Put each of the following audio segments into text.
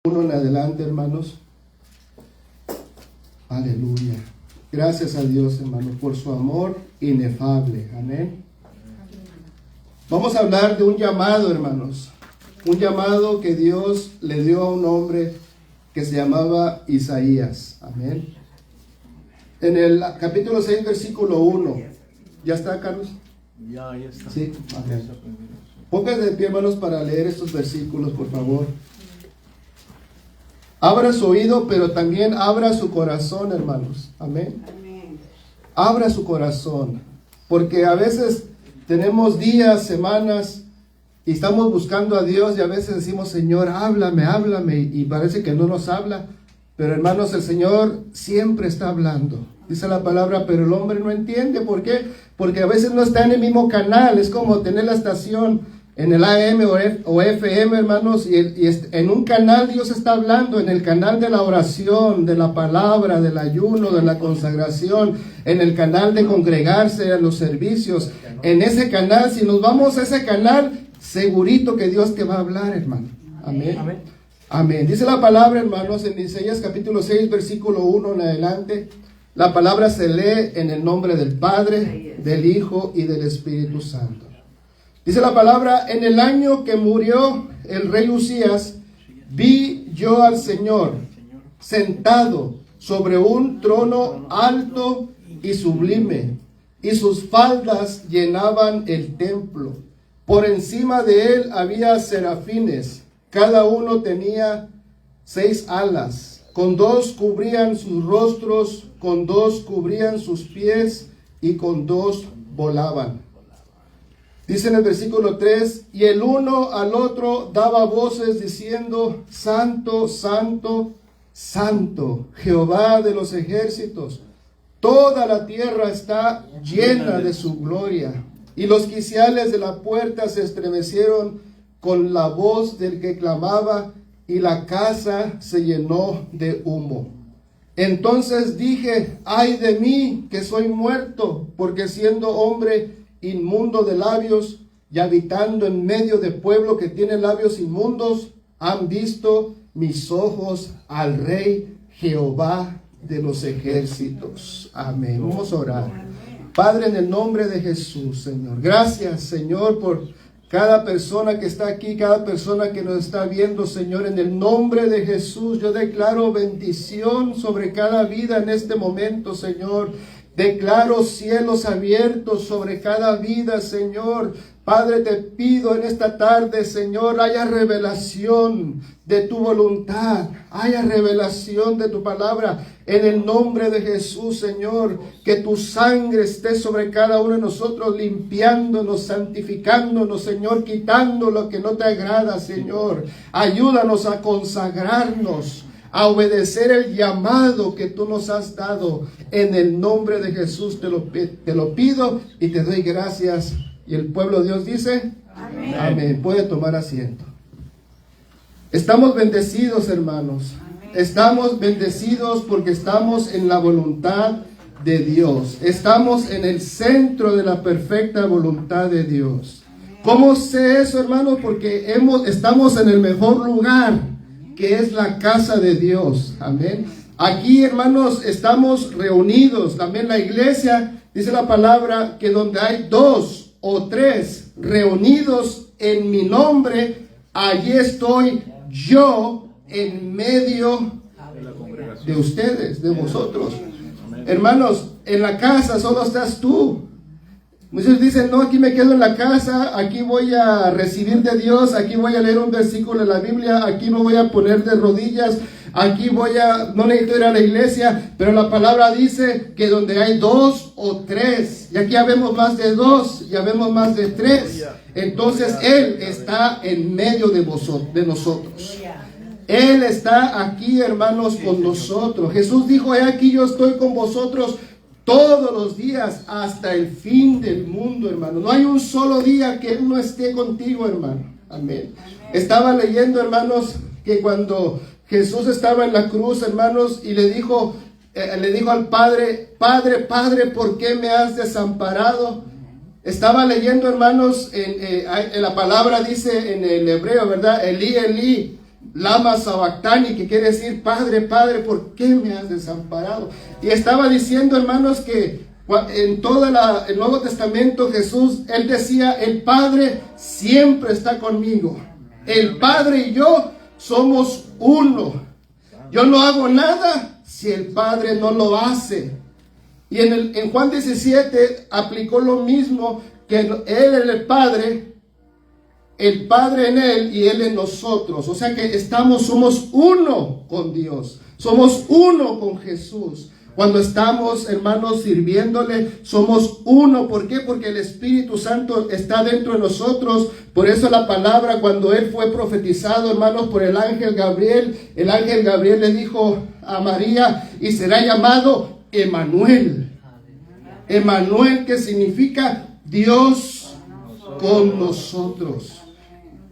uno en adelante, hermanos. Aleluya. Gracias a Dios, hermanos, por su amor inefable. Amén. Vamos a hablar de un llamado, hermanos. Un llamado que Dios le dio a un hombre que se llamaba Isaías. Amén. En el capítulo 6, versículo 1. ¿Ya está, Carlos? Ya está. Sí, amén. Pónganse de pie, hermanos, para leer estos versículos, por favor. Abra su oído, pero también abra su corazón, hermanos. Amén. Abra su corazón. Porque a veces tenemos días, semanas, y estamos buscando a Dios, y a veces decimos, Señor, háblame, háblame, y parece que no nos habla. Pero hermanos, el Señor siempre está hablando. Dice la palabra, pero el hombre no entiende. ¿Por qué? Porque a veces no está en el mismo canal. Es como tener la estación en el AM o FM, hermanos, y en un canal Dios está hablando, en el canal de la oración, de la palabra, del ayuno, de la consagración, en el canal de congregarse a los servicios. En ese canal, si nos vamos a ese canal, segurito que Dios te va a hablar, hermano. Amén. Amén. Amén. Dice la palabra, hermanos, en Isaías capítulo 6, versículo 1 en adelante. La palabra se lee en el nombre del Padre, del Hijo y del Espíritu Santo. Dice la palabra, en el año que murió el rey Usías, vi yo al Señor sentado sobre un trono alto y sublime, y sus faldas llenaban el templo. Por encima de él había serafines, cada uno tenía 6 alas, con 2 cubrían sus rostros, con 2 cubrían sus pies, y con 2 volaban. Dice en el versículo 3, y el uno al otro daba voces diciendo, Santo, Santo, Santo, Jehová de los ejércitos, toda la tierra está llena de su gloria. Y los quiciales de la puerta se estremecieron con la voz del que clamaba, y la casa se llenó de humo. Entonces dije, ay de mí, que soy muerto, porque siendo hombre inmundo de labios y habitando en medio de pueblo que tiene labios inmundos, han visto mis ojos al Rey Jehová de los ejércitos. Amén. Vamos a orar. Padre, en el nombre de Jesús, Señor. Gracias, Señor, por cada persona que está aquí, cada persona que nos está viendo, Señor. En el nombre de Jesús, yo declaro bendición sobre cada vida en este momento, Señor. Declaro cielos abiertos sobre cada vida, Señor. Padre, te pido en esta tarde, Señor, haya revelación de tu voluntad, haya revelación de tu palabra. En el nombre de Jesús, Señor, que tu sangre esté sobre cada uno de nosotros, limpiándonos, santificándonos, Señor, quitando lo que no te agrada, Señor. Ayúdanos a consagrarnos, a obedecer el llamado que tú nos has dado. En el nombre de Jesús te lo pido y te doy gracias. Y el pueblo de Dios dice, amén. Amén. Puede tomar asiento. Estamos bendecidos, hermanos. Amén. Estamos bendecidos porque estamos en la voluntad de Dios. Estamos en el centro de la perfecta voluntad de Dios. Amén. ¿Cómo sé eso, hermanos? Porque estamos en el mejor lugar, que es la casa de Dios. Amén. Aquí, hermanos, estamos reunidos. También la iglesia, dice la palabra, que donde hay 2 o 3 reunidos en mi nombre, allí estoy yo en medio de ustedes, de vosotros. Hermanos, en la casa solo estás tú. Muchos dicen, no, aquí me quedo en la casa, aquí voy a recibir de Dios, aquí voy a leer un versículo de la Biblia, aquí me voy a poner de rodillas, aquí no necesito ir a la iglesia, pero la palabra dice que donde hay 2 o 3, y aquí ya vemos más de 2, ya vemos más de 3, entonces Él está en medio de nosotros. Él está aquí, hermanos, con nosotros. Jesús dijo, he aquí yo estoy con vosotros todos los días hasta el fin del mundo, hermano. No hay un solo día que Él no esté contigo, hermano. Amén. Estaba leyendo, hermanos, que cuando Jesús estaba en la cruz, hermanos, y le dijo al Padre, Padre, ¿por qué me has desamparado? Estaba leyendo, hermanos, en la palabra dice en el hebreo, ¿verdad? Elí, Elí, Lama Sabactani, que quiere decir, Padre, Padre, ¿por qué me has desamparado? Y estaba diciendo, hermanos, que en todo el Nuevo Testamento Jesús, Él decía, el Padre siempre está conmigo. El Padre y yo somos uno. Yo no hago nada si el Padre no lo hace. Y en Juan 17 aplicó lo mismo, que Él es el Padre en Él y Él en nosotros. O sea que somos uno con Dios. Somos uno con Jesús. Cuando estamos, hermanos, sirviéndole, somos uno. ¿Por qué? Porque el Espíritu Santo está dentro de nosotros. Por eso la palabra, cuando Él fue profetizado, hermanos, por el ángel Gabriel le dijo a María, y será llamado Emmanuel. Emmanuel, que significa Dios con nosotros.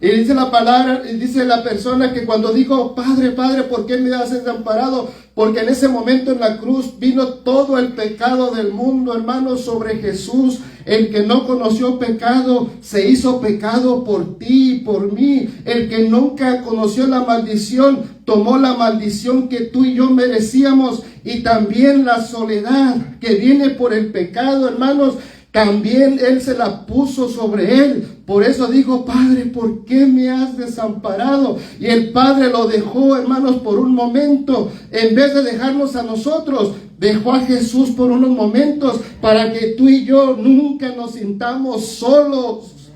Y dice la palabra, dice la persona que cuando dijo, Padre, Padre, ¿por qué me has desamparado? Porque en ese momento en la cruz vino todo el pecado del mundo, hermanos, sobre Jesús. El que no conoció pecado se hizo pecado por ti y por mí. El que nunca conoció la maldición tomó la maldición que tú y yo merecíamos. Y también la soledad que viene por el pecado, hermanos, también Él se la puso sobre Él. Por eso dijo, Padre, ¿por qué me has desamparado? Y el Padre lo dejó, hermanos, por un momento. En vez de dejarnos a nosotros, dejó a Jesús por unos momentos para que tú y yo nunca nos sintamos solos.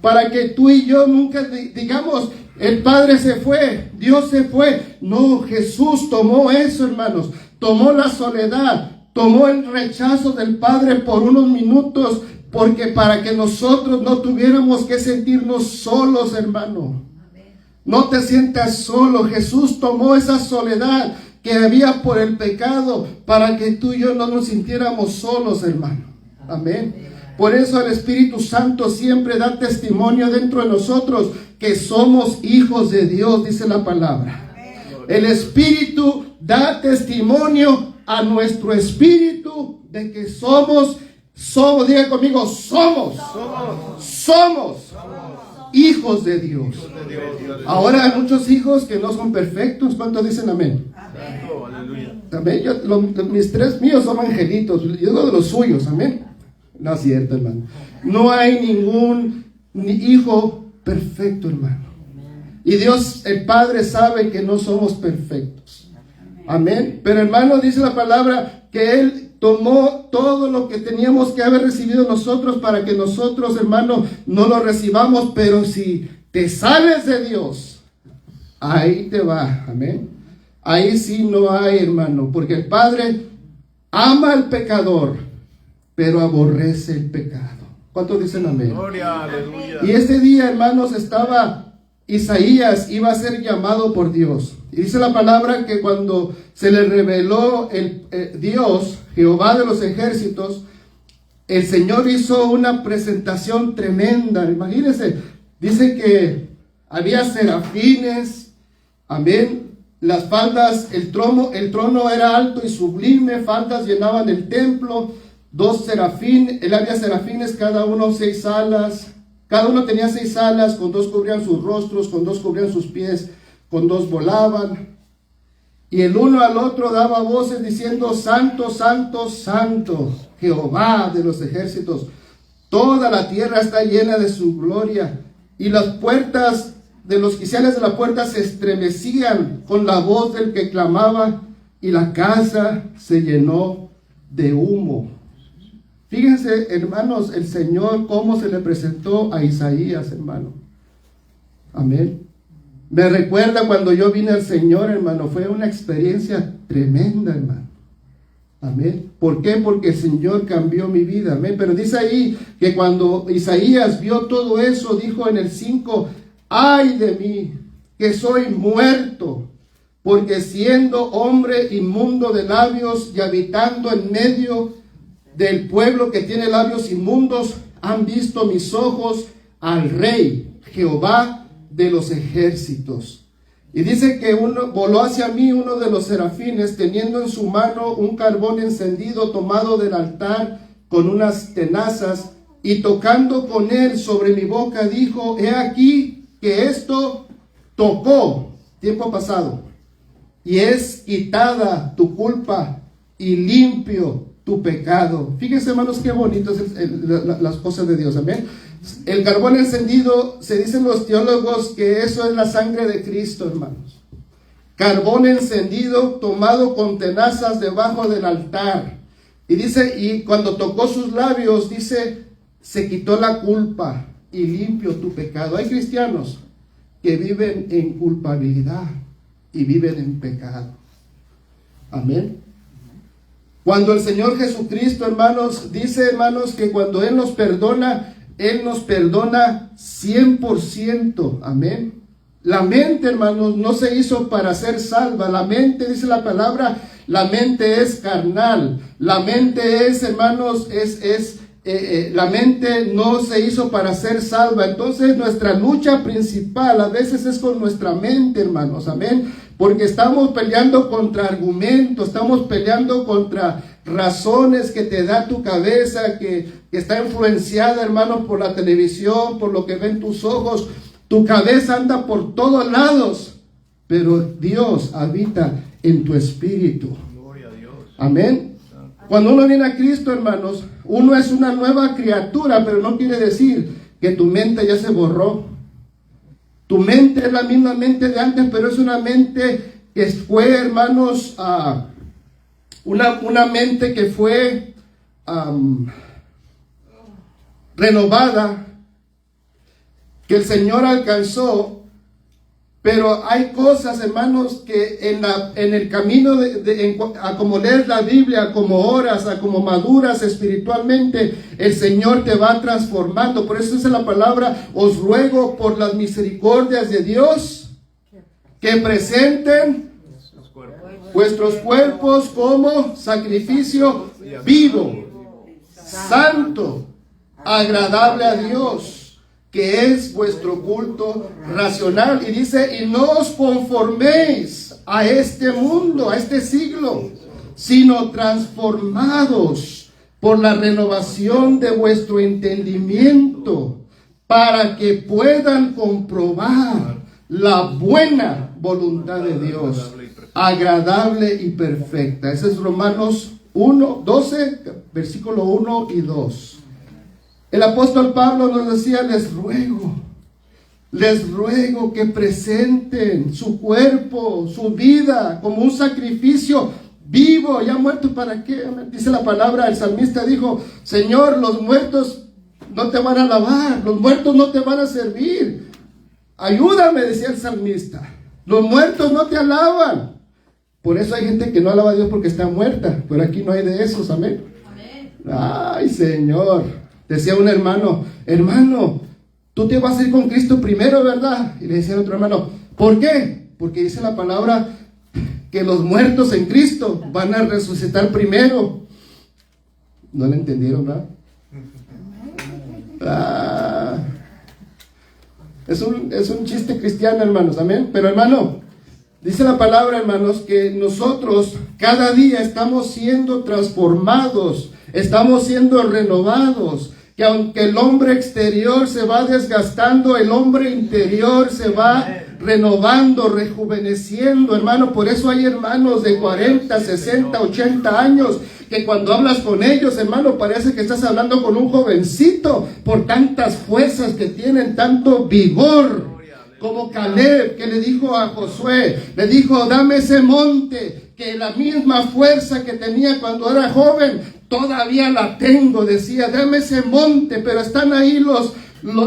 Para que tú y yo nunca digamos, el Padre se fue, Dios se fue. No, Jesús tomó eso, hermanos. Tomó la soledad. Tomó el rechazo del Padre por unos minutos, porque para que nosotros no tuviéramos que sentirnos solos, hermano. No te sientas solo. Jesús tomó esa soledad que había por el pecado para que tú y yo no nos sintiéramos solos, hermano. Amén. Por eso el Espíritu Santo siempre da testimonio dentro de nosotros que somos hijos de Dios, dice la palabra. El Espíritu da testimonio a nuestro espíritu de que somos, diga conmigo, somos hijos de Dios. Ahora hay muchos hijos que no son perfectos. ¿Cuántos dicen amén? Amén. Mis tres míos son angelitos. Yo digo de los suyos, amén. No es cierto, hermano. No hay ningún hijo perfecto, hermano. Y Dios, el Padre, sabe que no somos perfectos. Amén. Pero, hermano, dice la palabra que Él tomó todo lo que teníamos que haber recibido nosotros para que nosotros, hermano, no lo recibamos. Pero si te sales de Dios, ahí te va. Amén. Ahí sí no hay, hermano, porque el Padre ama al pecador, pero aborrece el pecado. ¿Cuántos dicen amén? Gloria, aleluya. Y ese día, hermanos, Isaías iba a ser llamado por Dios. Y dice la palabra que cuando se le reveló Dios, Jehová de los ejércitos, el Señor hizo una presentación tremenda. Imagínense, dice que había serafines, amén. Las faldas, el trono era alto y sublime, faldas llenaban el templo. Había serafines, cada uno 6 alas. Cada uno tenía 6 alas, con 2 cubrían sus rostros, con 2 cubrían sus pies, con 2 volaban. Y el uno al otro daba voces diciendo, Santo, Santo, Santo, Jehová de los ejércitos. Toda la tierra está llena de su gloria. Y las puertas de los quiciales de la puerta se estremecían con la voz del que clamaba, y la casa se llenó de humo. Fíjense, hermanos, el Señor cómo se le presentó a Isaías, hermano. Amén. Me recuerda cuando yo vine al Señor, hermano. Fue una experiencia tremenda, hermano. Amén. ¿Por qué? Porque el Señor cambió mi vida. Amén. Pero dice ahí que cuando Isaías vio todo eso, dijo en el 5, ay de mí, que soy muerto, porque siendo hombre inmundo de labios y habitando en medio del pueblo que tiene labios inmundos, han visto mis ojos al Rey, Jehová de los ejércitos. Y dice que voló hacia mí uno de los serafines, teniendo en su mano un carbón encendido tomado del altar con unas tenazas, y tocando con él sobre mi boca, dijo, he aquí que esto tocó tiempo pasado, y es quitada tu culpa y limpio tu pecado. Fíjense, hermanos, qué bonito es las cosas de Dios, amén. El carbón encendido, se dicen los teólogos que eso es la sangre de Cristo, hermanos. Carbón encendido tomado con tenazas debajo del altar. Y dice, y cuando tocó sus labios, dice, se quitó la culpa y limpio tu pecado. Hay cristianos que viven en culpabilidad y viven en pecado. Amén. Cuando el Señor Jesucristo, hermanos, dice, hermanos, que cuando Él nos perdona 100%. Amén. La mente, hermanos, no se hizo para ser salva. La mente, dice la palabra, la mente es carnal. La mente es, hermanos, la mente no se hizo para ser salva. Entonces nuestra lucha principal a veces es con nuestra mente, hermanos, amén, porque estamos peleando contra argumentos, estamos peleando contra razones que te da tu cabeza, que está influenciada, hermanos, por la televisión, por lo que ven tus ojos. Tu cabeza anda por todos lados, pero Dios habita en tu espíritu. Gloria a Dios. Amén. Cuando uno viene a Cristo, hermanos, uno es una nueva criatura, pero no quiere decir que tu mente ya se borró. Tu mente es la misma mente de antes, pero es una mente que fue, hermanos, una mente que fue renovada, que el Señor alcanzó. Pero hay cosas, hermanos, que en el camino a como lees la Biblia, a como oras, a como maduras espiritualmente, el Señor te va transformando. Por eso es la palabra: os ruego por las misericordias de Dios que presenten vuestros cuerpos como sacrificio vivo, santo, agradable a Dios, que es vuestro culto racional. Y dice, y no os conforméis a este mundo, a este siglo, sino transformados por la renovación de vuestro entendimiento, para que puedan comprobar la buena voluntad de Dios, agradable y perfecta. Ese es Romanos 12, versículo 1 y 2. El apóstol Pablo nos decía, les ruego que presenten su cuerpo, su vida, como un sacrificio vivo, ya muerto. ¿Para qué? Dice la palabra, el salmista dijo, Señor, los muertos no te van a alabar, los muertos no te van a servir. Ayúdame, decía el salmista. Los muertos no te alaban. Por eso hay gente que no alaba a Dios porque está muerta, pero aquí no hay de esos, amén. Ay, Señor. Decía un hermano, tú te vas a ir con Cristo primero, ¿verdad? Y le decía al otro hermano, ¿por qué? Porque dice la palabra que los muertos en Cristo van a resucitar primero. ¿No le entendieron, verdad? Es un chiste cristiano, hermanos, amén. Pero hermano, dice la palabra, hermanos, que nosotros cada día estamos siendo transformados, estamos siendo renovados. Que aunque el hombre exterior se va desgastando, el hombre interior se va renovando, rejuveneciendo, hermano. Por eso hay hermanos de 40, 60, 80 años que cuando hablas con ellos, hermano, parece que estás hablando con un jovencito por tantas fuerzas que tienen, tanto vigor. Como Caleb, que le dijo a Josué, le dijo, dame ese monte, que la misma fuerza que tenía cuando era joven, todavía la tengo. Decía, dame ese monte, pero están ahí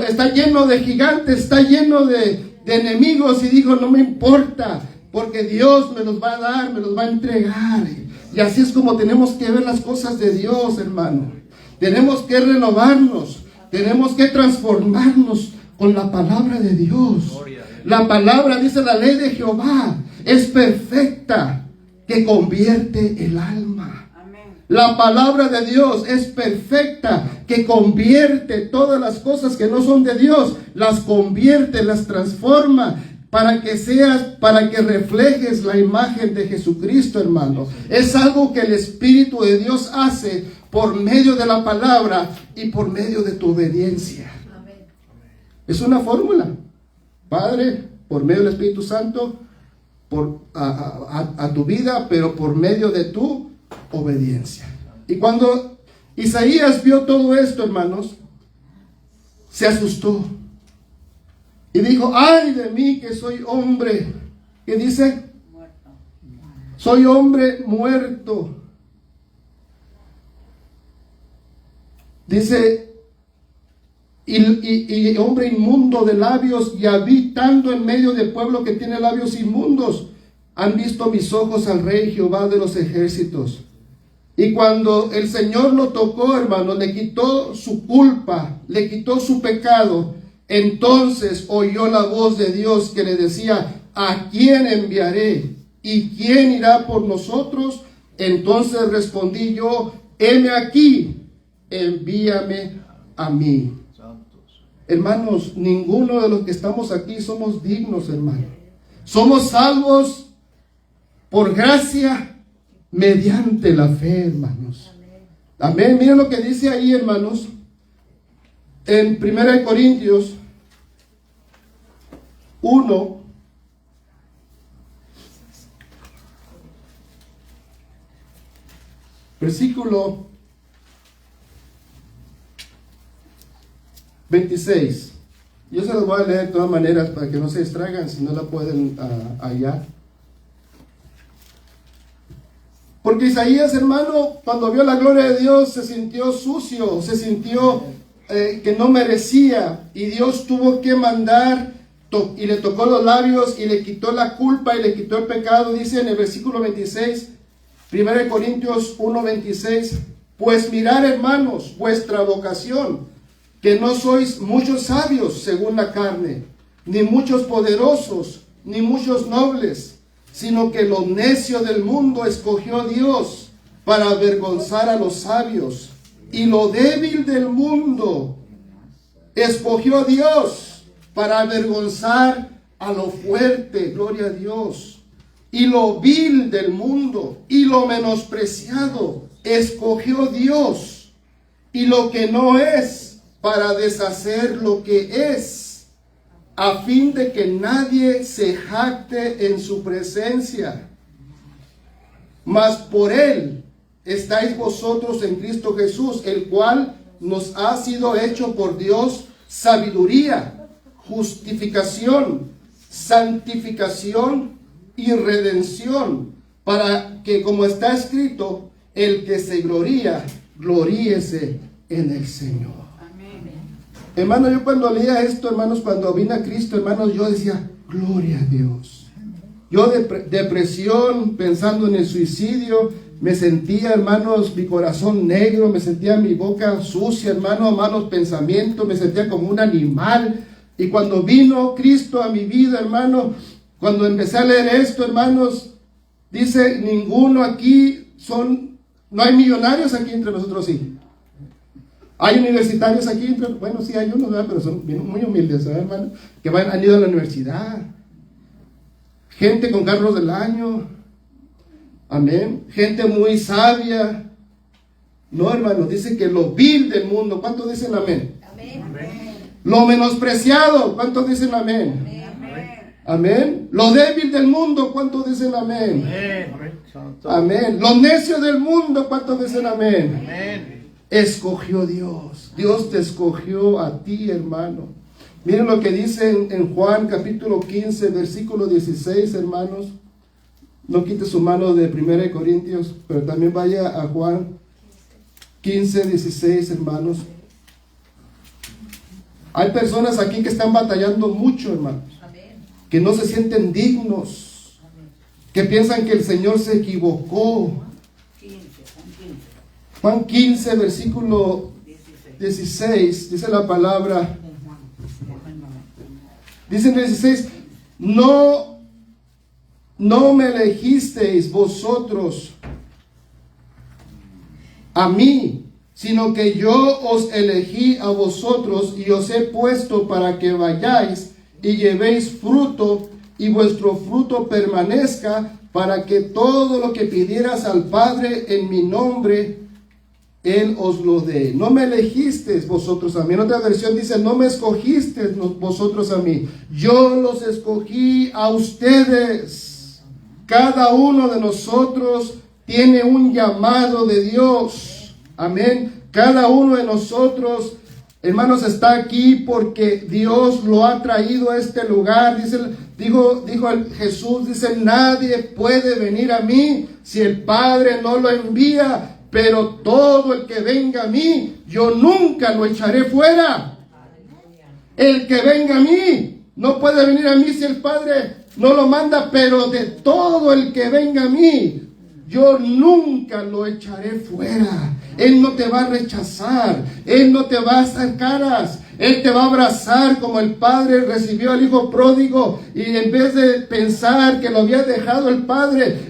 está lleno de gigantes, está lleno de enemigos. Y dijo, no me importa, porque Dios me los va a dar, me los va a entregar. Y así es como tenemos que ver las cosas de Dios, hermano. Tenemos que renovarnos, tenemos que transformarnos con la palabra de Dios. La palabra, dice la ley de Jehová, es perfecta, que convierte el alma. La palabra de Dios es perfecta, que convierte todas las cosas que no son de Dios, las convierte, las transforma, para que reflejes la imagen de Jesucristo, hermano. Es algo que el Espíritu de Dios hace por medio de la palabra y por medio de tu obediencia. Es una fórmula. Padre, por medio del Espíritu Santo, a tu vida, pero por medio de tu obediencia. Y cuando Isaías vio todo esto, hermanos, se asustó y dijo: ay de mí, que soy hombre. ¿Qué dice? Muerto. Soy hombre muerto. Dice: y hombre inmundo de labios, y habitando en medio de pueblo que tiene labios inmundos. Han visto mis ojos al Rey Jehová de los ejércitos. Y cuando el Señor lo tocó, hermano, le quitó su culpa, le quitó su pecado. Entonces oyó la voz de Dios que le decía: ¿a quién enviaré? ¿Y quién irá por nosotros? Entonces respondí yo: heme aquí, envíame a mí. Hermanos, ninguno de los que estamos aquí somos dignos, hermano. Somos salvos por gracia, mediante la fe, hermanos. Amén. Miren lo que dice ahí, hermanos, en 1 Corintios 1, versículo 26. Yo se los voy a leer de todas maneras para que no se distraigan si no la pueden hallar. Porque Isaías, hermano, cuando vio la gloria de Dios, se sintió sucio, se sintió que no merecía, y Dios tuvo que mandar y le tocó los labios y le quitó la culpa y le quitó el pecado. Dice en el versículo 26, 1 Corintios 1:26: pues mirad, hermanos, vuestra vocación, que no sois muchos sabios según la carne, ni muchos poderosos, ni muchos nobles, sino que lo necio del mundo escogió Dios para avergonzar a los sabios, y lo débil del mundo escogió Dios para avergonzar a lo fuerte, gloria a Dios, y lo vil del mundo y lo menospreciado escogió Dios, y lo que no es, para deshacer lo que es, a fin de que nadie se jacte en su presencia. Mas por él estáis vosotros en Cristo Jesús, el cual nos ha sido hecho por Dios sabiduría, justificación, santificación y redención, para que, como está escrito, el que se gloría, gloríese en el Señor. Hermano, yo cuando leía esto, hermanos, cuando vine a Cristo, hermanos, yo decía: gloria a Dios. Yo depresión, pensando en el suicidio, me sentía, hermanos, mi corazón negro, me sentía mi boca sucia, hermano, malos pensamientos, me sentía como un animal. Y cuando vino Cristo a mi vida, hermano, cuando empecé a leer esto, hermanos, dice: ninguno aquí no hay millonarios aquí entre nosotros, sí. Hay universitarios aquí, bueno, sí hay unos, ¿verdad? Pero son muy humildes, ¿verdad, hermano? Que han ido a la universidad. Gente con carros del año. Amén. Gente muy sabia. No, hermano, dice que lo vil del mundo. ¿Cuántos dicen amén? Amén. Lo menospreciado. ¿Cuántos dicen amén? Amén. Amén. Lo débil del mundo. ¿Cuántos dicen amén? Amén. Amén. Lo necio del mundo. ¿Cuántos dicen amén? Amén. Escogió Dios. Dios te escogió a ti, hermano. Miren lo que dice en Juan capítulo 15, versículo 16, hermanos. No quite su mano de 1 Corintios, pero también vaya a Juan 15, 16, hermanos. Hay personas aquí que están batallando mucho, hermanos. Que no se sienten dignos. Que piensan que el Señor se equivocó. Juan 15, versículo 16, dice la palabra. Dice en el 16: no me elegisteis vosotros a mí, sino que yo os elegí a vosotros y os he puesto para que vayáis y llevéis fruto, y vuestro fruto permanezca, para que todo lo que pidieras al Padre en mi nombre, Él os lo dé. No me elegisteis vosotros a mí. En otra versión dice: no me escogisteis vosotros a mí. Yo los escogí a ustedes. Cada uno de nosotros tiene un llamado de Dios. Amén. Cada uno de nosotros, hermanos, está aquí porque Dios lo ha traído a este lugar. Dijo Jesús, dice, nadie puede venir a mí si el Padre no lo envía, pero todo el que venga a mí, yo nunca lo echaré fuera. El que venga a mí, no puede venir a mí si el Padre no lo manda, pero de todo el que venga a mí, yo nunca lo echaré fuera. Él no te va a rechazar, Él no te va a hacer caras, Él te va a abrazar como el padre recibió al hijo pródigo, y en vez de pensar que lo había dejado el padre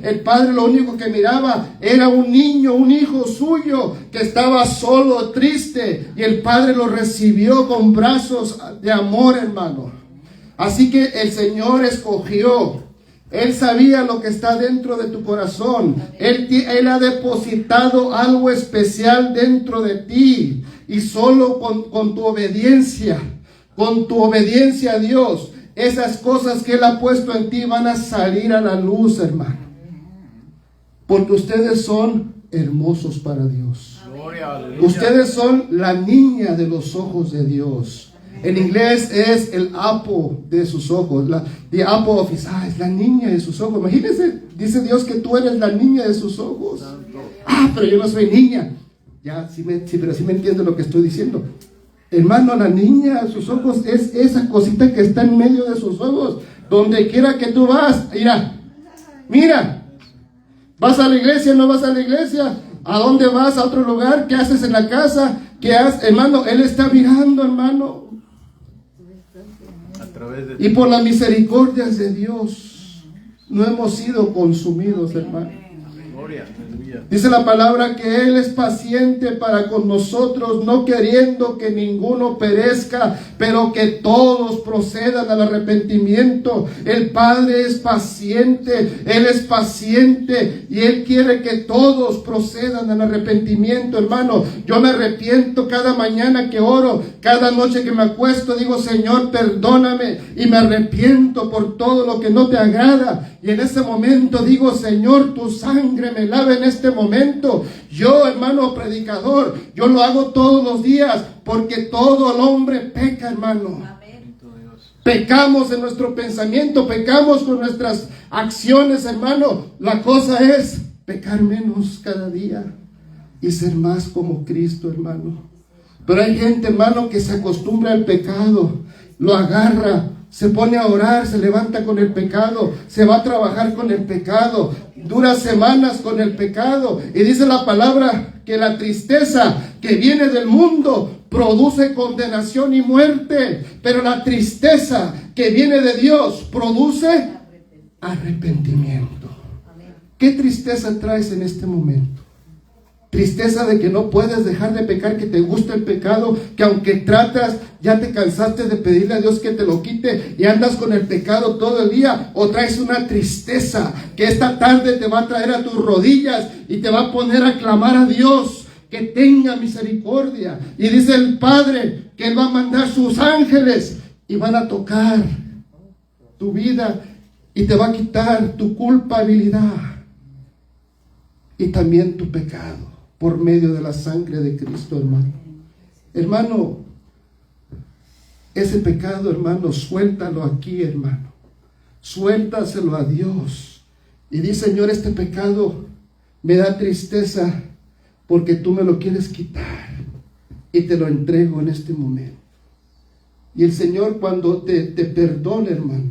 lo único que miraba era un niño, un hijo suyo que estaba solo, triste, y el padre lo recibió con brazos de amor, hermano. Así que el Señor escogió. Él sabía lo que está dentro de tu corazón. Él ha depositado algo especial dentro de ti. Y solo con tu obediencia a Dios, esas cosas que Él ha puesto en ti van a salir a la luz, hermano. Porque ustedes son hermosos para Dios. Ustedes son la niña de los ojos de Dios. En inglés es el apple de sus ojos. The apple of his eyes. La niña de sus ojos. Imagínense, dice Dios que tú eres la niña de sus ojos. Pero yo no soy niña. Ya, pero sí me entiende lo que estoy diciendo. Hermano, la niña de sus ojos es esa cosita que está en medio de sus ojos. Donde quiera que tú vas. Mira. ¿Vas a la iglesia? ¿No vas a la iglesia? ¿A dónde vas? ¿A otro lugar? ¿Qué haces en la casa? ¿Qué haces? Hermano, Él está mirando, hermano. Y por las misericordias de Dios no hemos sido consumidos, hermano. Dice la palabra que Él es paciente para con nosotros, no queriendo que ninguno perezca, pero que todos procedan al arrepentimiento. El Padre es paciente, Él es paciente y Él quiere que todos procedan al arrepentimiento, hermano. Yo me arrepiento cada mañana que oro, cada noche que me acuesto, digo, Señor, perdóname, y me arrepiento por todo lo que no te agrada. Y en ese momento digo, Señor, tu sangre me lava en este momento. Yo, hermano predicador, yo lo hago todos los días, porque todo el hombre peca, hermano. Pecamos en nuestro pensamiento, pecamos con nuestras acciones, hermano. La cosa es pecar menos cada día y ser más como Cristo, hermano. Pero hay gente, hermano, que se acostumbra al pecado, lo agarra, se pone a orar, se levanta con el pecado, se va a trabajar con el pecado, dura semanas con el pecado. Y dice la palabra que la tristeza que viene del mundo produce condenación y muerte, pero la tristeza que viene de Dios produce arrepentimiento. ¿Qué tristeza traes en este momento? Tristeza de que no puedes dejar de pecar, que te gusta el pecado, que aunque tratas, ya te cansaste de pedirle a Dios que te lo quite y andas con el pecado todo el día. O traes una tristeza que esta tarde te va a traer a tus rodillas y te va a poner a clamar a Dios que tenga misericordia. Y dice el Padre que Él va a mandar sus ángeles y van a tocar tu vida y te va a quitar tu culpabilidad y también tu pecado, por medio de la sangre de Cristo, hermano. Hermano, ese pecado, hermano, suéltalo aquí, hermano. Suéltaselo a Dios. Y di, Señor, este pecado me da tristeza porque tú me lo quieres quitar. Y te lo entrego en este momento. Y el Señor, cuando te perdone, hermano,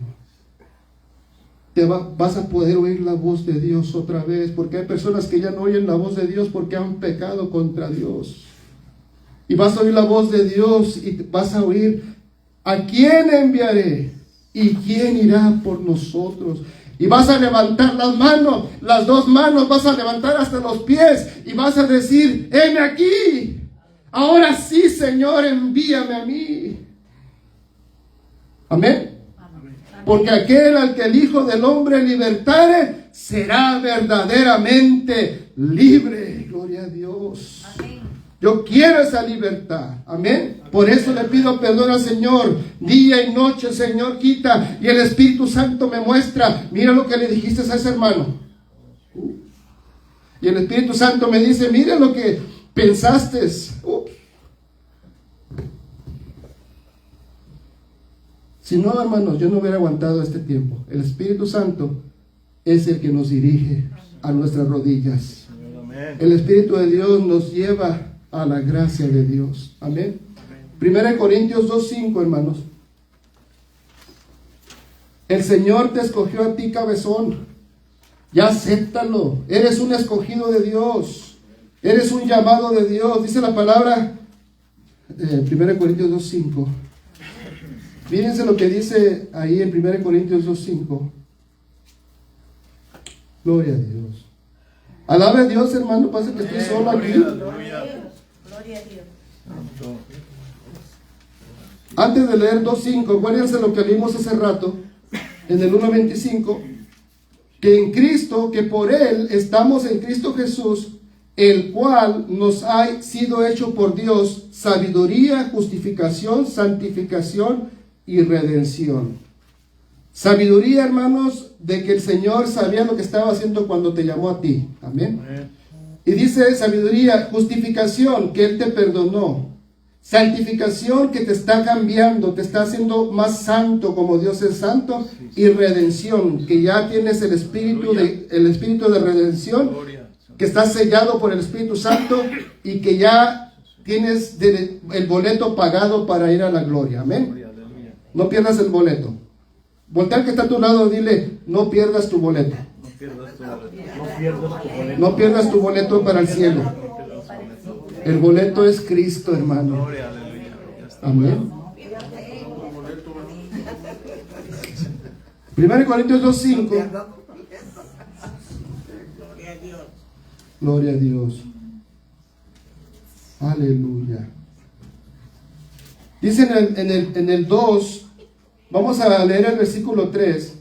vas a poder oír la voz de Dios otra vez, porque hay personas que ya no oyen la voz de Dios porque han pecado contra Dios. Y vas a oír la voz de Dios y vas a oír, ¿a quién enviaré? ¿Y quién irá por nosotros? Y vas a levantar las manos, las dos manos, vas a levantar hasta los pies y vas a decir, heme aquí. Ahora sí, Señor, envíame a mí. Amén. Porque aquel al que el Hijo del Hombre libertare será verdaderamente libre. Gloria a Dios. Amén. Yo quiero esa libertad. Amén. Por eso le pido perdón al Señor. Día y noche el Señor quita. Y el Espíritu Santo me muestra. Mira lo que le dijiste a ese hermano. Y el Espíritu Santo me dice, mira lo que pensaste. Si no, hermanos, yo no hubiera aguantado este tiempo. El Espíritu Santo es el que nos dirige a nuestras rodillas. El Espíritu de Dios nos lleva a la gracia de Dios. Amén. 1 Corintios 2:5, hermanos. El Señor te escogió a ti, cabezón. Ya acéptalo. Eres un escogido de Dios. Eres un llamado de Dios. Dice la palabra 1 Corintios 2:5. Fíjense lo que dice ahí en 1 Corintios 2:5. Gloria a Dios. Alabe a Dios, hermano. Pasa que estoy solo aquí. Gloria a Dios. Antes de leer 2:5, acuérdense lo que leímos hace rato, en el 1:25, que en Cristo, que por Él estamos en Cristo Jesús, el cual nos ha sido hecho por Dios sabiduría, justificación, santificación y redención. Sabiduría, hermanos, de que el Señor sabía lo que estaba haciendo cuando te llamó a ti. Amén. Y dice sabiduría, justificación, que Él te perdonó. Santificación, que te está cambiando, te está haciendo más santo como Dios es santo. Y redención, que ya tienes el espíritu de redención, que está sellado por el Espíritu Santo y que ya tienes el boleto pagado para ir a la gloria. Amén. No pierdas el boleto. Voltea al que está a tu lado y dile, no pierdas tu boleto. No pierdas tu boleto para el cielo. El boleto es Cristo, hermano. Amén. 1 Corintios 2:5. Gloria a Dios. Aleluya. Dice en el 2, vamos a leer el versículo 3.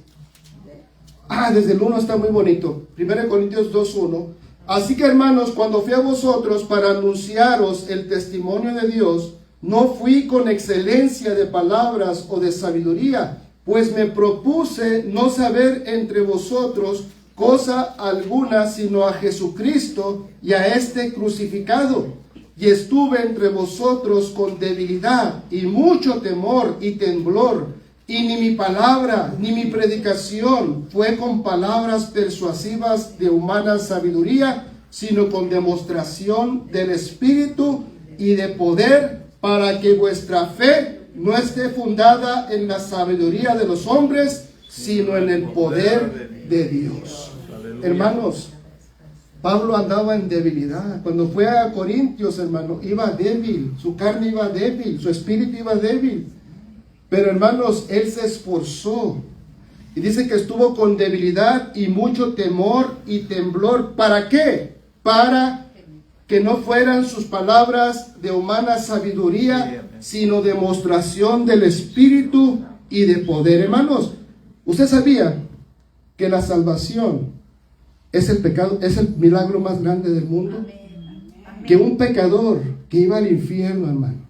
Desde el 1 está muy bonito. 1 Corintios 2:1. Así que, hermanos, cuando fui a vosotros para anunciaros el testimonio de Dios, no fui con excelencia de palabras o de sabiduría, pues me propuse no saber entre vosotros cosa alguna sino a Jesucristo y a este crucificado. Y estuve entre vosotros con debilidad y mucho temor y temblor. Y ni mi palabra ni mi predicación fue con palabras persuasivas de humana sabiduría, sino con demostración del Espíritu y de poder, para que vuestra fe no esté fundada en la sabiduría de los hombres, sino en el poder de Dios. Hermanos, Pablo andaba en debilidad. Cuando fue a Corintios, hermano, iba débil, su carne iba débil, su espíritu iba débil. Pero, hermanos, él se esforzó. Y dice que estuvo con debilidad y mucho temor y temblor. ¿Para qué? Para que no fueran sus palabras de humana sabiduría, sino demostración del Espíritu y de poder. Hermanos, ¿usted sabía que la salvación es el milagro más grande del mundo? Que un pecador que iba al infierno, hermano,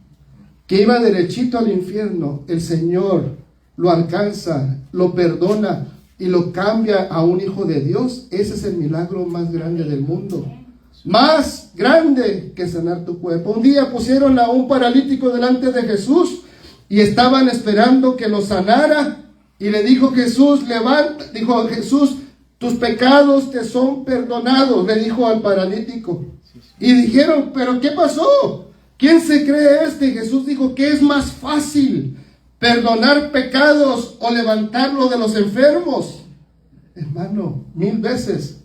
que iba derechito al infierno, el Señor lo alcanza, lo perdona y lo cambia a un hijo de Dios. Ese es el milagro más grande del mundo. Más grande que sanar tu cuerpo. Un día pusieron a un paralítico delante de Jesús y estaban esperando que lo sanara. Y le dijo Jesús, dijo Jesús, tus pecados te son perdonados, le dijo al paralítico. Y dijeron, ¿pero qué pasó? ¿Quién se cree este? Jesús dijo, ¿qué es más fácil? ¿Perdonar pecados o levantarlo de los enfermos? Hermano, 1000 veces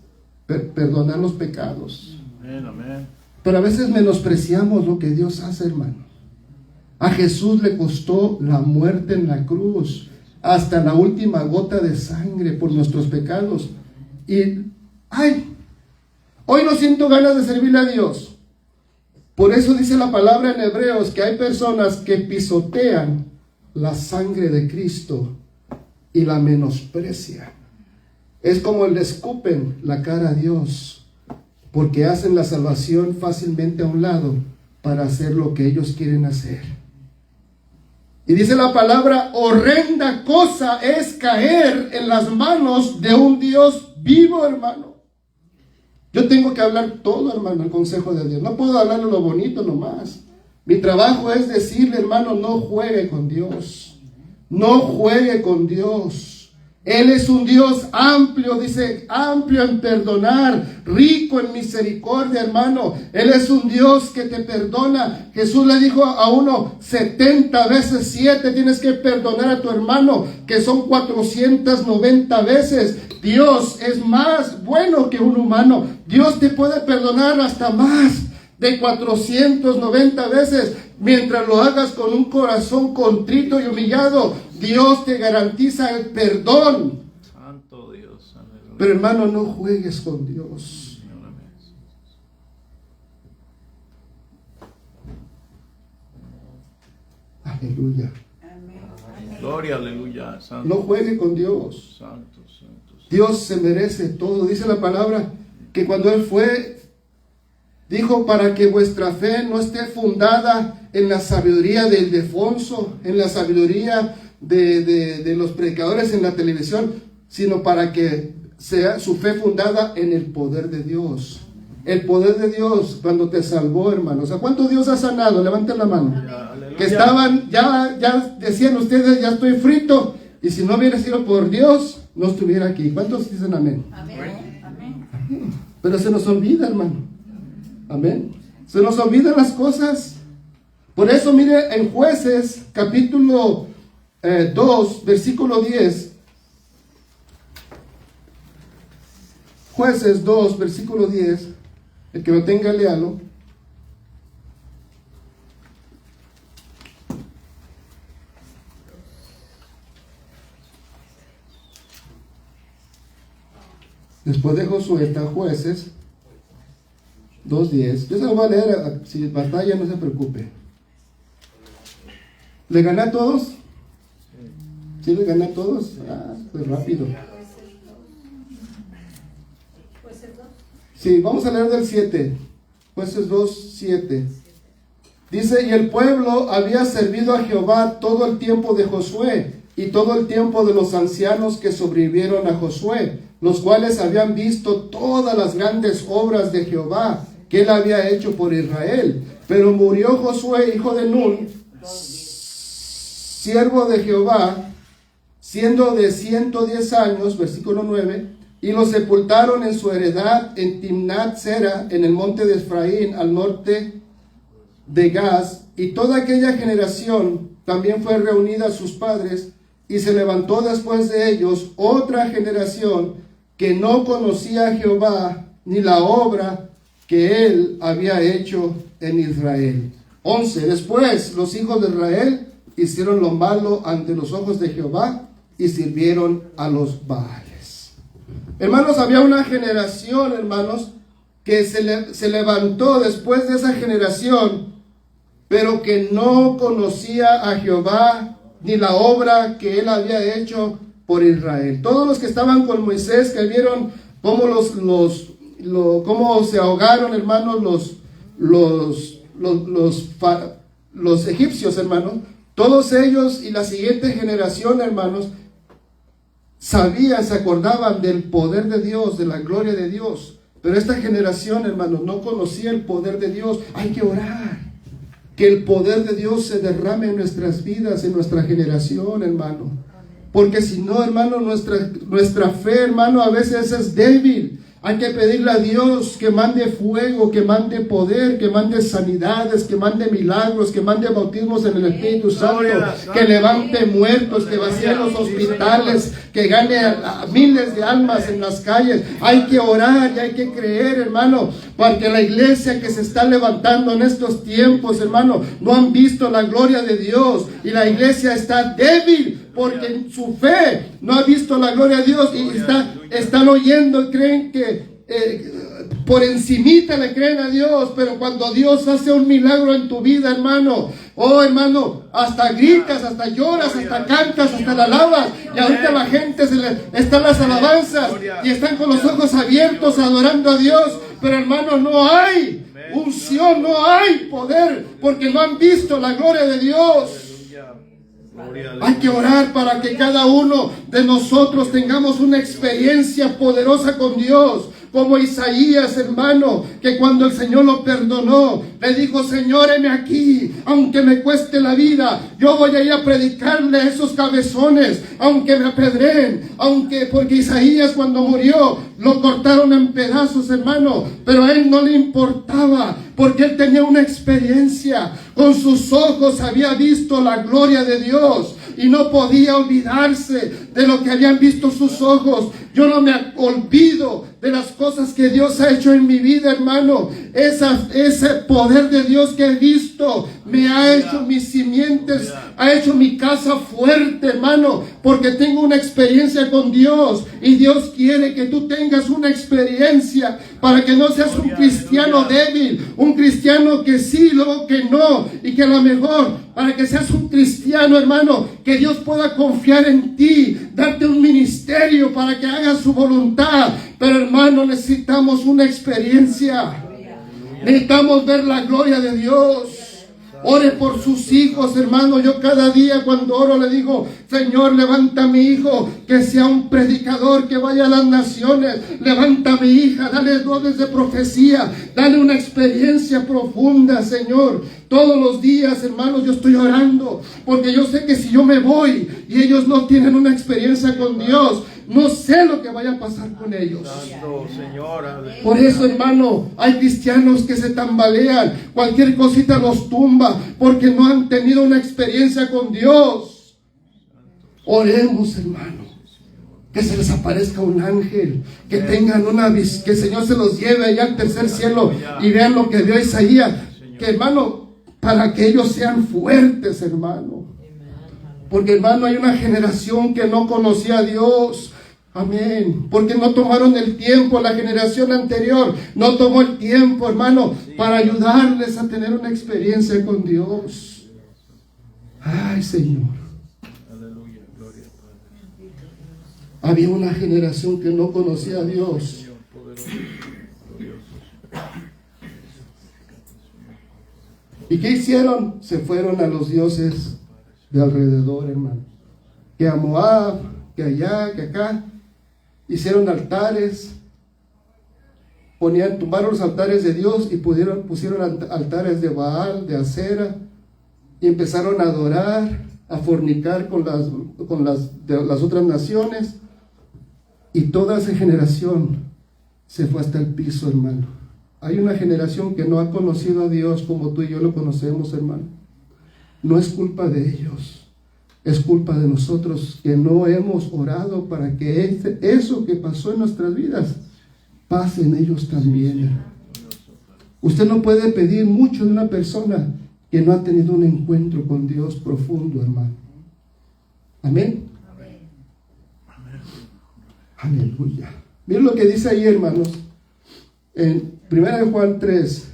perdonar los pecados. Amén. Pero a veces menospreciamos lo que Dios hace, hermano. A Jesús le costó la muerte en la cruz, hasta la última gota de sangre por nuestros pecados. Y, hoy no siento ganas de servirle a Dios. Por eso dice la palabra en Hebreos que hay personas que pisotean la sangre de Cristo y la menosprecian. Es como le escupen la cara a Dios, porque hacen la salvación fácilmente a un lado para hacer lo que ellos quieren hacer. Y dice la palabra, horrenda cosa es caer en las manos de un Dios vivo, hermano. Yo tengo que hablar todo, hermano, el consejo de Dios. No puedo hablar lo bonito nomás. Mi trabajo es decirle, hermano, no juegue con Dios. No juegue con Dios. Él es un Dios amplio, dice, amplio en perdonar, rico en misericordia, hermano. Él es un Dios que te perdona. Jesús le dijo a uno, 70 veces 7 tienes que perdonar a tu hermano, que son 490 veces. Dios es más bueno que un humano. Dios te puede perdonar hasta más de 490 veces. Mientras lo hagas con un corazón contrito y humillado, Dios te garantiza el perdón. Santo Dios. Aleluya. Pero hermano, no juegues con Dios. Aleluya. Gloria, aleluya. Santo. No juegue con Dios. Santo, santo. Dios se merece todo. Dice la palabra que cuando Él fue, dijo, para que vuestra fe no esté fundada en la sabiduría del Ildefonso, en la sabiduría de los predicadores en la televisión, sino para que sea su fe fundada en el poder de Dios. El poder de Dios cuando te salvó, hermanos. ¿A cuántos Dios ha sanado? Levanten la mano. Aleluya. Que estaban, ya decían ustedes, ya estoy frito. Y si no hubiera sido por Dios, no estuviera aquí. ¿Cuántos dicen amén? Amén. Amén. Pero se nos olvida, hermano. Amén. Se nos olvidan las cosas. Por eso, mire, en Jueces, capítulo 2, versículo 10. Jueces 2, versículo 10. El que lo tenga, léalo. Después de Josué está Jueces 2:10. Yo se lo voy a leer, si batalla no se preocupe. ¿Le gané a todos? ¿Sí le gané a todos? Ah, pues rápido. Sí, vamos a leer del 7. Jueces 2:7. Dice, y el pueblo había servido a Jehová todo el tiempo de Josué y todo el tiempo de los ancianos que sobrevivieron a Josué, los cuales habían visto todas las grandes obras de Jehová que él había hecho por Israel. Pero murió Josué, hijo de Nun, siervo de Jehová, siendo de 110 años, versículo 9, y lo sepultaron en su heredad en Timnat Sera, en el monte de Efraín, al norte de Gaz, y toda aquella generación también fue reunida a sus padres, y se levantó después de ellos otra generación que no conocía a Jehová, ni la obra que él había hecho en Israel. 11. Después los hijos de Israel hicieron lo malo ante los ojos de Jehová, y sirvieron a los Baales. Hermanos, había una generación, hermanos, que se levantó después de esa generación, pero que no conocía a Jehová ni la obra que él había hecho por Israel. Todos los que estaban con Moisés, que vieron cómo cómo se ahogaron, hermanos, los egipcios, hermanos, todos ellos y la siguiente generación, hermanos, sabían, se acordaban del poder de Dios, de la gloria de Dios. Pero esta generación, hermanos, no conocía el poder de Dios. Hay que orar que el poder de Dios se derrame en nuestras vidas, en nuestra generación, hermano. Porque si no, hermano, nuestra fe, hermano, a veces es débil. Hay que pedirle a Dios que mande fuego, que mande poder, que mande sanidades, que mande milagros, que mande bautismos en el Espíritu Santo, que levante muertos, que vacíe los hospitales, que gane a miles de almas en las calles. Hay que orar y hay que creer, hermano, porque la iglesia que se está levantando en estos tiempos, hermano, no han visto la gloria de Dios y la iglesia está débil porque en su fe no ha visto la gloria de Dios y están oyendo y creen que por encimita le creen a Dios, pero cuando Dios hace un milagro en tu vida, hermano, oh hermano, hasta gritas, hasta lloras, hasta cantas, hasta la alabas, y ahorita la gente están las alabanzas y están con los ojos abiertos adorando a Dios, pero hermano, no hay unción, no hay poder, porque no han visto la gloria de Dios. Hay que orar para que cada uno de nosotros tengamos una experiencia poderosa con Dios. Como Isaías, hermano, que cuando el Señor lo perdonó, le dijo: Señor, heme aquí, aunque me cueste la vida, yo voy a ir a predicarle a esos cabezones, aunque me apedreen, porque Isaías cuando murió, lo cortaron en pedazos, hermano, pero a él no le importaba, porque él tenía una experiencia. Con sus ojos había visto la gloria de Dios y no podía olvidarse de lo que habían visto sus ojos. Yo no me olvido de las cosas que Dios ha hecho en mi vida, hermano. Ese poder de Dios que he visto me ha hecho mis simientes, ha hecho mi casa fuerte, hermano, porque tengo una experiencia con Dios, y Dios quiere que tú tengas una experiencia para que no seas un cristiano débil, un cristiano que sí, luego que no, y que a lo mejor, para que seas un cristiano, hermano, que Dios pueda confiar en ti, darte un ministerio para que hagas su voluntad. Pero, hermano, necesitamos una experiencia. Necesitamos ver la gloria de Dios. Ore por sus hijos, hermano. Yo cada día cuando oro le digo: Señor, levanta a mi hijo, que sea un predicador, que vaya a las naciones. Levanta a mi hija, dale dones de profecía, dale una experiencia profunda, Señor. Todos los días, hermanos, yo estoy orando, porque yo sé que si yo me voy y ellos no tienen una experiencia con Dios, no sé lo que vaya a pasar con ellos. Por eso, hermano, hay cristianos que se tambalean, cualquier cosita los tumba, porque no han tenido una experiencia con Dios. Oremos, hermano, que se les aparezca un ángel, que tengan que el Señor se los lleve allá al tercer cielo y vean lo que vio Isaías, que, hermano, para que ellos sean fuertes, hermano. Porque, hermano, hay una generación que no conocía a Dios. Amén. Porque no tomaron el tiempo, la generación anterior no tomó el tiempo, hermano, para ayudarles a tener una experiencia con Dios. Ay, Señor. Había una generación que no conocía a Dios. ¿Y qué hicieron? Se fueron a los dioses de alrededor, hermano. Que a Moab, que allá, que acá. Hicieron altares, tumbaron los altares de Dios y pusieron altares de Baal, de Acera, y empezaron a adorar, a fornicar con las otras naciones, y toda esa generación se fue hasta el piso, hermano. Hay una generación que no ha conocido a Dios como tú y yo lo conocemos, hermano. No es culpa de ellos. Es culpa de nosotros que no hemos orado para que eso que pasó en nuestras vidas pase en ellos también. Usted no puede pedir mucho de una persona que no ha tenido un encuentro con Dios profundo, hermano. Amén. Aleluya. Miren lo que dice ahí, hermanos, en 1 Juan 3.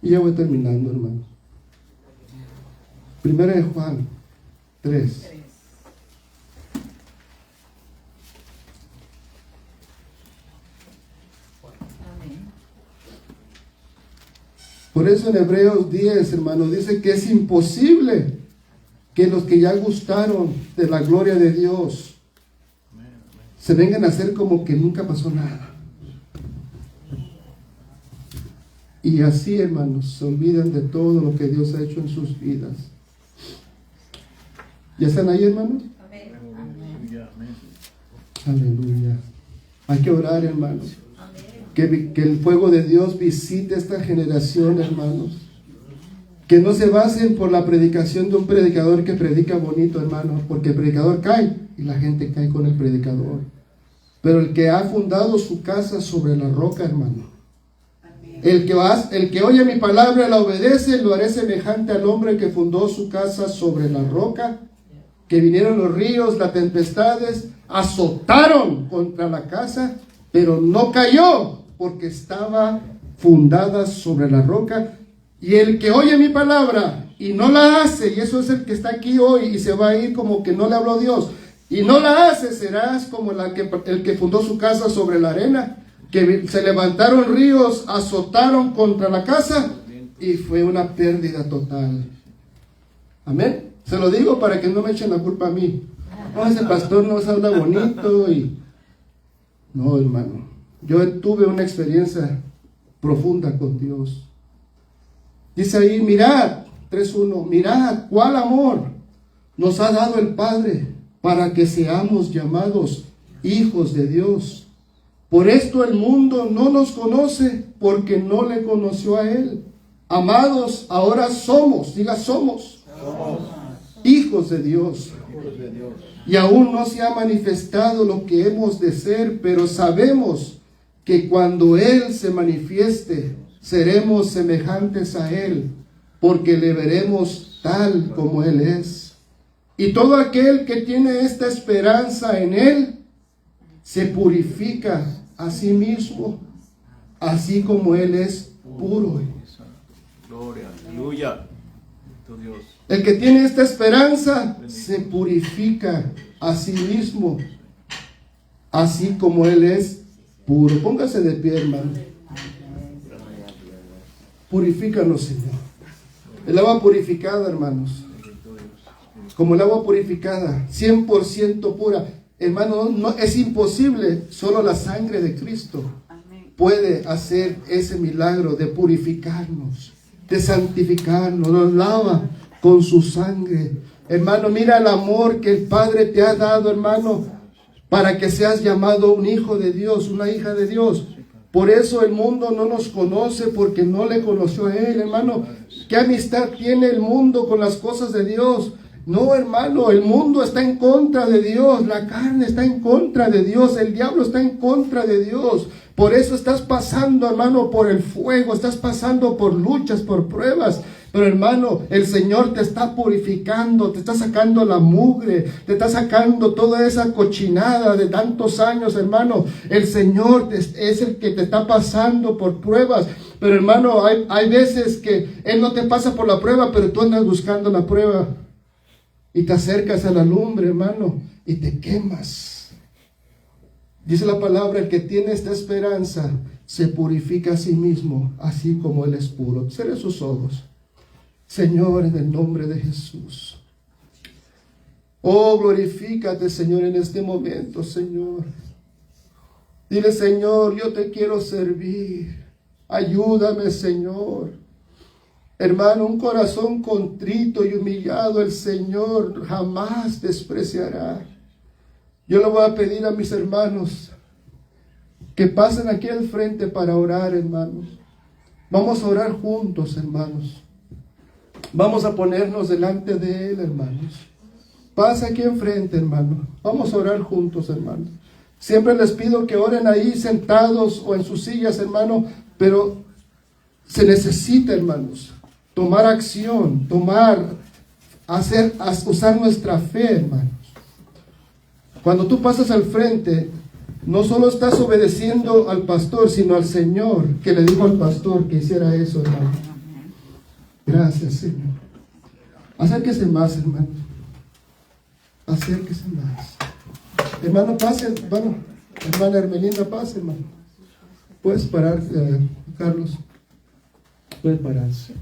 Y ya voy terminando, hermanos. 1 Juan 3. Por eso en Hebreos 10, hermanos, dice que es imposible que los que ya gustaron de la gloria de Dios se vengan a hacer como que nunca pasó nada. Y así, hermanos, se olvidan de todo lo que Dios ha hecho en sus vidas. ¿Ya están ahí, hermanos? Aleluya. Hay que orar, hermanos. Que el fuego de Dios visite esta generación, hermanos. Que no se basen por la predicación de un predicador que predica bonito, hermanos. Porque el predicador cae y la gente cae con el predicador. Pero el que ha fundado su casa sobre la roca, hermano. El que oye mi palabra y la obedece, lo haré semejante al hombre que fundó su casa sobre la roca. Que vinieron los ríos, las tempestades, azotaron contra la casa, pero no cayó, porque estaba fundada sobre la roca. Y el que oye mi palabra y no la hace, y eso es el que está aquí hoy y se va a ir como que no le habló Dios, y no la hace, serás como el que fundó su casa sobre la arena. que se levantaron ríos, azotaron contra la casa y fue una pérdida total. Amén. Se lo digo para que no me echen la culpa a mí. No, ese pastor no se habla bonito y... No, hermano. Yo tuve una experiencia profunda con Dios. Dice ahí, mirad, 3:1, mirad cuál amor nos ha dado el Padre para que seamos llamados hijos de Dios. Por esto el mundo no nos conoce porque no le conoció a Él. Amados, ahora somos, diga somos, hijos de Dios. Y aún no se ha manifestado lo que hemos de ser, pero sabemos que cuando Él se manifieste, seremos semejantes a Él, porque le veremos tal como Él es. Y todo aquel que tiene esta esperanza en Él, se purifica a sí mismo, así como Él es puro. Gloria, aleluya. Tu Dios. El que tiene esta esperanza, se purifica a sí mismo, así como Él es puro. Póngase de pie, hermano. Purifícanos, Señor. El agua purificada, hermanos, como el agua purificada, 100% pura. Hermano, no, es imposible. Solo la sangre de Cristo puede hacer ese milagro de purificarnos, de santificarnos. Nos lava con su sangre. Hermano, mira el amor que el Padre te ha dado, hermano, para que seas llamado un hijo de Dios, una hija de Dios. Por eso el mundo no nos conoce, porque no le conoció a Él, hermano. ¿Qué amistad tiene el mundo con las cosas de Dios? No, hermano, el mundo está en contra de Dios, la carne está en contra de Dios, el diablo está en contra de Dios. Por eso estás pasando, hermano, por el fuego, estás pasando por luchas, por pruebas. Pero, hermano, el Señor te está purificando, te está sacando la mugre, te está sacando toda esa cochinada de tantos años, hermano. El Señor es el que te está pasando por pruebas. Pero, hermano, hay veces que Él no te pasa por la prueba, pero tú andas buscando la prueba. Y te acercas a la lumbre, hermano, y te quemas. Dice la palabra, el que tiene esta esperanza se purifica a sí mismo, así como Él es puro. Cierre sus ojos. Señor, en el nombre de Jesús. Oh, glorifícate, Señor, en este momento, Señor. Dile, Señor, yo te quiero servir. Ayúdame, Señor. Hermano, un corazón contrito y humillado, el Señor jamás despreciará. Yo le voy a pedir a mis hermanos que pasen aquí al frente para orar, hermanos. Vamos a orar juntos, hermanos. Vamos a ponernos delante de Él, hermanos. Pasa aquí enfrente, hermano. Vamos a orar juntos, hermanos. Siempre les pido que oren ahí sentados o en sus sillas, hermano, pero se necesita, hermanos, tomar acción, usar nuestra fe, hermanos. Cuando tú pasas al frente, no solo estás obedeciendo al pastor, sino al Señor, que le dijo al pastor que hiciera eso, hermano. Gracias, Señor. Acérquese más, hermano. Acérquese más. Hermano, pase, hermano. Hermana Hermelinda, pase, hermano. Puedes parar, Carlos. Puedes pararse.